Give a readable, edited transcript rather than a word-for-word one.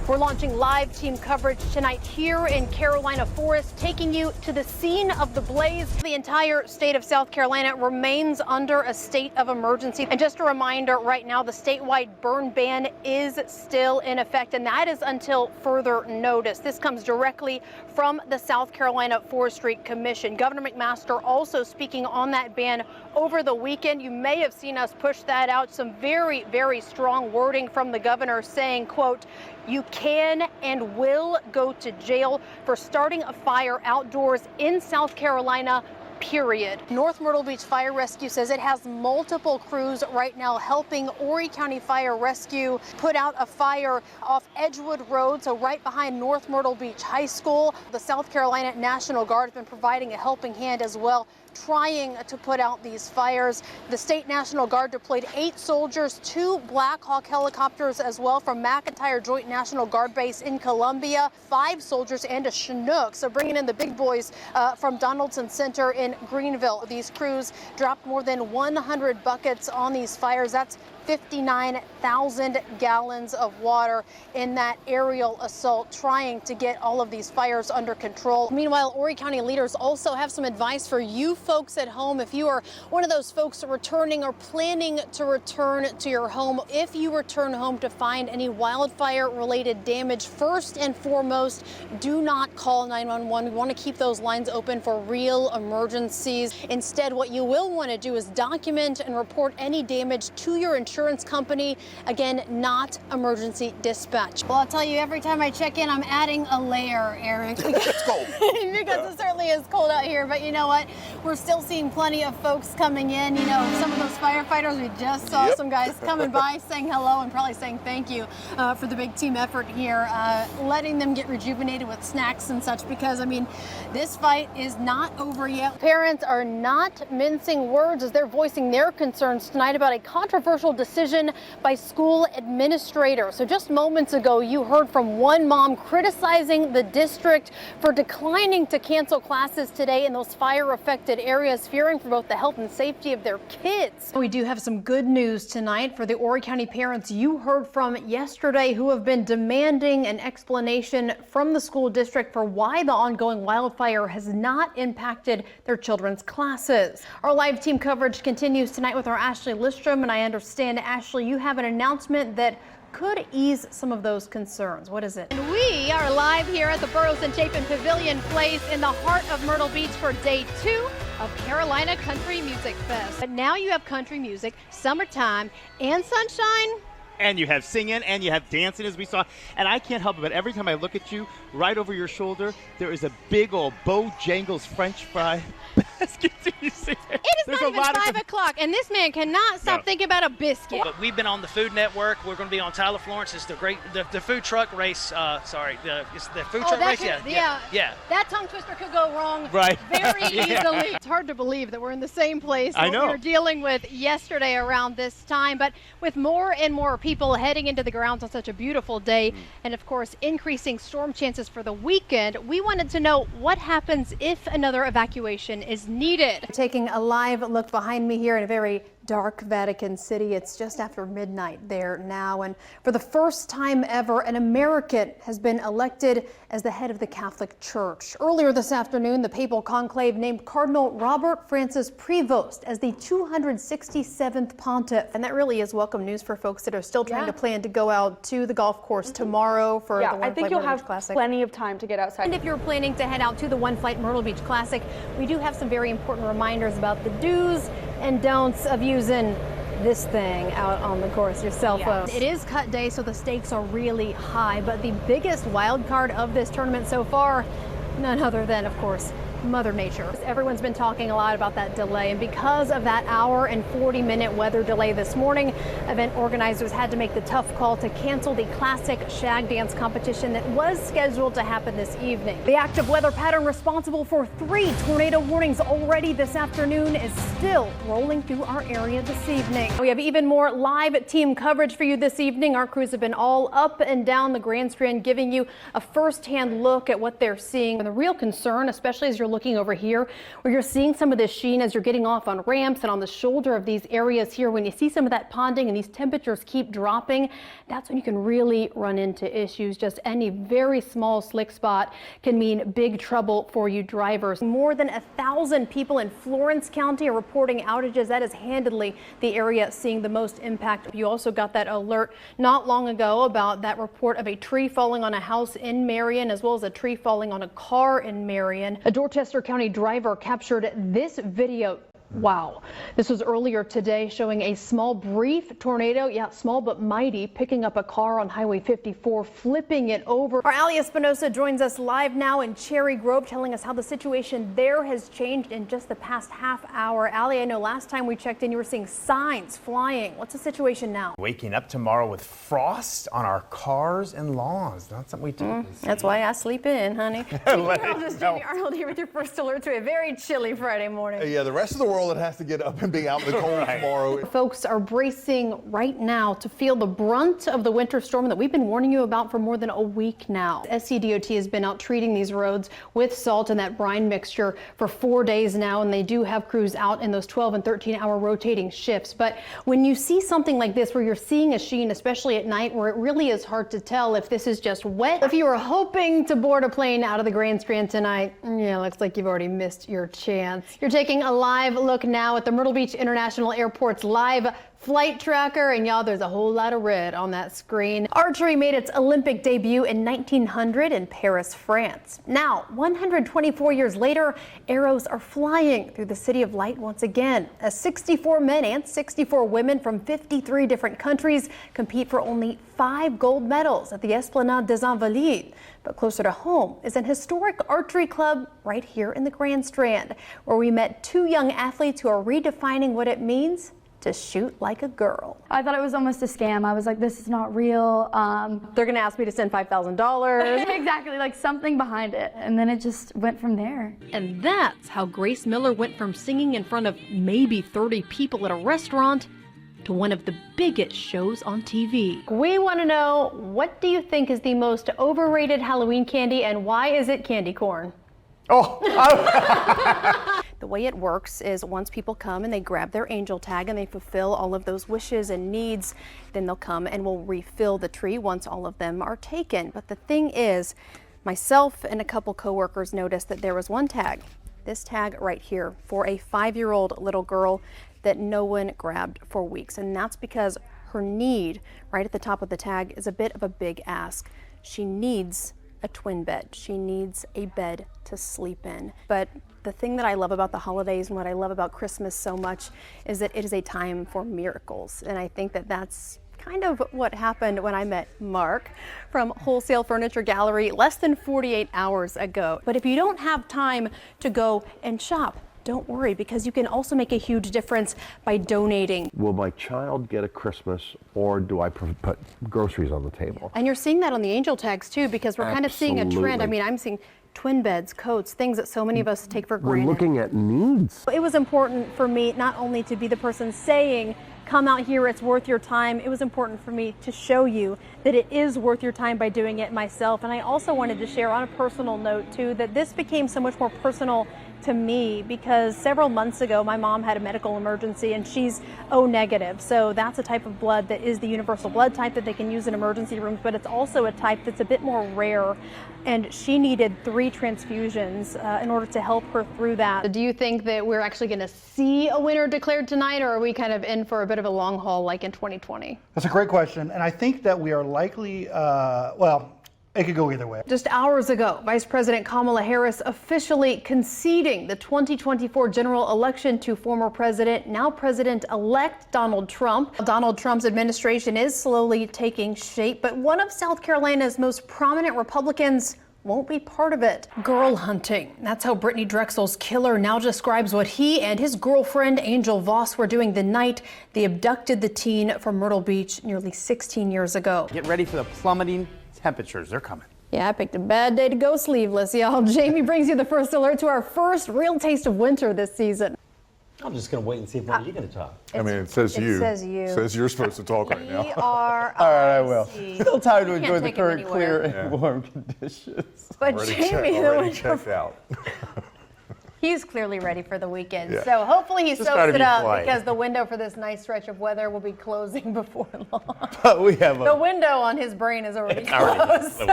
We're launching live team coverage tonight here in Carolina Forest, taking you to the scene of the blaze. The entire state of South Carolina remains under a state of emergency. And just a reminder, right now, the statewide burn ban is still in effect, and that is until further notice. This comes directly from the South Carolina Forestry Commission. Governor McMaster also speaking on that ban over the weekend. You may have seen us push that out. Some very, very strong wording from the governor saying, quote, "You can and will go to jail for starting a fire outdoors in South Carolina, period." North Myrtle Beach Fire Rescue says it has multiple crews right now helping Horry County Fire Rescue put out a fire off Edgewood Road, so right behind North Myrtle Beach High School. The South Carolina National Guard has been providing a helping hand as well, trying to put out these fires. The State National Guard deployed 8 soldiers, 2 Black Hawk helicopters as well from McIntyre Joint National Guard Base in Columbia, 5 soldiers and a Chinook. So bringing in the big boys from Donaldson Center in Greenville. These crews dropped more than 100 buckets on these fires. That's 59,000 gallons of water in that aerial assault, trying to get all of these fires under control. Meanwhile, Horry County leaders also have some advice for you folks at home. If you are one of those folks returning or planning to return to your home, if you return home to find any wildfire-related damage, first and foremost, do not call 911. We want to keep those lines open for real emergencies. Instead, what you will want to do is document and report any damage to your insurance company. Again, not emergency dispatch. Well, I'll tell you, every time I check in, I'm adding a layer, Eric. It's cold. Because it certainly is cold out here. But you know what? We're still seeing plenty of folks coming in. You know, some of those firefighters, we just saw some guys coming by saying hello and probably saying thank you for the big team effort here, letting them get rejuvenated with snacks and such, because, I mean, this fight is not over yet. Parents are not mincing words as they're voicing their concerns tonight about a controversial decision by school administrators. So just moments ago, you heard from one mom criticizing the district for declining to cancel classes today in those fire-affected areas, fearing for both the health and safety of their kids. We do have some good news tonight for the Horry County parents you heard from yesterday who have been demanding an explanation from the school district for why the ongoing wildfire has not impacted their children's classes. Our live team coverage continues tonight with our Ashley Listrom, and I understand, Ashley, you have an announcement that could ease some of those concerns. What is it? And we are live here at the Burroughs and Chapin Pavilion Place in the heart of Myrtle Beach for day 2 of Carolina Country Music Fest. But now you have country music, summertime, and sunshine. And you have singing and you have dancing, as we saw. And I can't help it, but every time I look at you, right over your shoulder, there is a big old Bojangles French fry basket. You see it? It is not even 5 o'clock, and this man cannot stop thinking about a biscuit. But we've been on the Food Network. We're going to be on Tyler Florence. It's the food truck race. It's the food truck race. Yeah. That tongue twister could go wrong very easily. It's hard to believe that we're in the same place that we were dealing with yesterday around this time, but with more and more people heading into the grounds on such a beautiful day, and of course increasing storm chances for the weekend, we wanted to know what happens if another evacuation is needed. Taking a live look behind me here in a very dark Vatican City. It's just after midnight there now, and for the first time ever, an American has been elected as the head of the Catholic Church. Earlier this afternoon, the papal conclave named Cardinal Robert Francis Prevost as the 267th pontiff, and that really is welcome news for folks that are still trying to plan to go out to the golf course tomorrow for the One I think Flight you'll Myrtle have Beach Classic. plenty of time to get outside. And if you're planning to head out to the One Flight Myrtle Beach Classic, we do have some very important reminders about the do's and don'ts of using this thing out on the course, your cell phone. It is cut day, so the stakes are really high, but the biggest wild card of this tournament so far, none other than, of course, Mother Nature. Everyone's been talking a lot about that delay, and because of that hour and 40-minute weather delay this morning, event organizers had to make the tough call to cancel the classic shag dance competition that was scheduled to happen this evening. The active weather pattern responsible for 3 tornado warnings already this afternoon is still rolling through our area this evening. We have even more live team coverage for you this evening. Our crews have been all up and down the Grand Strand giving you a first-hand look at what they're seeing. And the real concern, especially as you're looking over here where you're seeing some of this sheen as you're getting off on ramps and on the shoulder of these areas here. When you see some of that ponding and these temperatures keep dropping, that's when you can really run into issues. Just any very small slick spot can mean big trouble for you drivers. More than 1,000 people in Florence County are reporting outages. That is handedly the area seeing the most impact. You also got that alert not long ago about that report of a tree falling on a house in Marion, as well as a tree falling on a car in Marion. A Dorchester County driver captured this video. Wow. This was earlier today, showing a small, brief tornado. Yeah, small but mighty, picking up a car on Highway 54, flipping it over. Our Ali Espinosa joins us live now in Cherry Grove, telling us how the situation there has changed in just the past half hour. Ali, I know last time we checked in, you were seeing signs flying. What's the situation now? Waking up tomorrow with frost on our cars and lawns. Not something we typically see. That's why I sleep in, honey. Meteorologist Jamie Arnold here with your first alert to a very chilly Friday morning. Yeah, the rest of the world that has to get up and be out in the cold tomorrow. Folks are bracing right now to feel the brunt of the winter storm that we've been warning you about for more than a week now. SCDOT has been out treating these roads with salt and that brine mixture for 4 days now, and they do have crews out in those 12 and 13-hour rotating shifts. But when you see something like this, where you're seeing a sheen, especially at night, where it really is hard to tell if this is just wet. If you were hoping to board a plane out of the Grand Strand tonight, yeah, looks like you've already missed your chance. You're taking a live look now at the Myrtle Beach International Airport's live flight tracker, and y'all, there's a whole lot of red on that screen. Archery made its Olympic debut in 1900 in Paris, France. Now, 124 years later, arrows are flying through the City of Light once again, as 64 men and 64 women from 53 different countries compete for only 5 gold medals at the Esplanade des Invalides. But closer to home is an historic archery club right here in the Grand Strand, where we met 2 young athletes who are redefining what it means to shoot like a girl. I thought it was almost a scam. I was like, this is not real. They're gonna ask me to send $5,000. Exactly, like something behind it. And then it just went from there. And that's how Grace Miller went from singing in front of maybe 30 people at a restaurant to one of the biggest shows on TV. We want to know, what do you think is the most overrated Halloween candy, and why is it candy corn? Oh, The way it works is once people come and they grab their angel tag and they fulfill all of those wishes and needs, then they'll come and we'll refill the tree once all of them are taken. But the thing is, myself and a couple coworkers noticed that there was one tag, this tag right here, for a 5-year-old little girl that no one grabbed for weeks. And that's because her need right at the top of the tag is a bit of a big ask. She needs a twin bed. She needs a bed to sleep in. But the thing that I love about the holidays and what I love about Christmas so much is that it is a time for miracles. And I think that that's kind of what happened when I met Mark from Wholesale Furniture Gallery less than 48 hours ago. But if you don't have time to go and shop, don't worry, because you can also make a huge difference by donating. Will my child get a Christmas, or do I put groceries on the table? And you're seeing that on the angel tags too, because we're kind of seeing a trend. I mean, I'm seeing twin beds, coats, things that so many of us take for granted. We're looking at needs. It was important for me not only to be the person saying, come out here, it's worth your time. It was important for me to show you that it is worth your time by doing it myself. And I also wanted to share on a personal note too, that this became so much more personal to me because several months ago my mom had a medical emergency and she's O negative. So that's a type of blood that is the universal blood type that they can use in emergency rooms, but it's also a type that's a bit more rare. And she needed 3 transfusions in order to help her through that. Do you think that we're actually going to see a winner declared tonight, or are we kind of in for a bit of a long haul like in 2020? That's a great question. And I think that we are likely, well, it could go either way. Just hours ago, Vice President Kamala Harris officially conceding the 2024 general election to former president, now President-elect Donald Trump. Donald Trump's administration is slowly taking shape, but one of South Carolina's most prominent Republicans won't be part of it. Girl hunting. That's how Brittany Drexel's killer now describes what he and his girlfriend, Angel Voss, were doing the night they abducted the teen from Myrtle Beach nearly 16 years ago. get ready for the plummeting temperatures. They're coming. Yeah, I picked a bad day to go sleeveless, y'all. Jamie brings you the first alert to our first real taste of winter this season. I'm just going to wait and see if one of you going to talk. I mean, it says you. It says you. Says you're supposed to talk right now. All right, I will. Still time to You can't enjoy the take 'em current anywhere. clear and warm conditions. But Jamie, the winter checked out. He's clearly ready for the weekend. Yeah. So hopefully he Just soaks gotta it be up polite. because the window for this nice stretch of weather will be closing before long. But we have The window on his brain is already Already closed.